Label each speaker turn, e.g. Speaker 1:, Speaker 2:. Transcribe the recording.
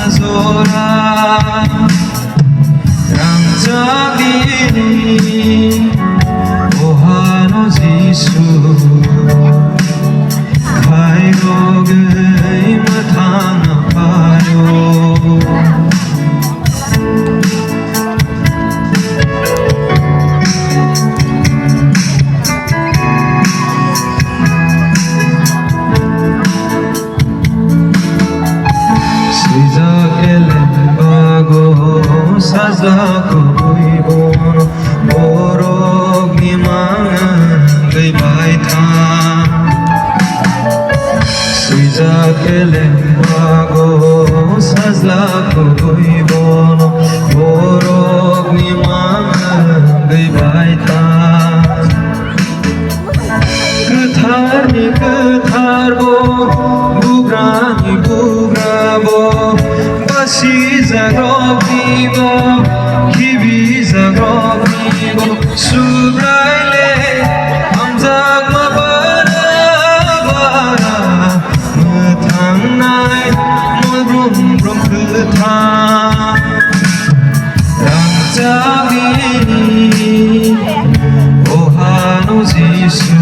Speaker 1: Zora Ramjagini Ohano Jisu Khairo gai mathana payo Sajako buibon borok nimangan gai baita Sujak elembago sajako buibon borok nimangan gai baita Ketar ni ketar bo bugrani bugrabo Basi zagrobigo kibi zagrobigo subraile amzak mabara bara methangnai molbrum brum ketha ramjagini ohano jisu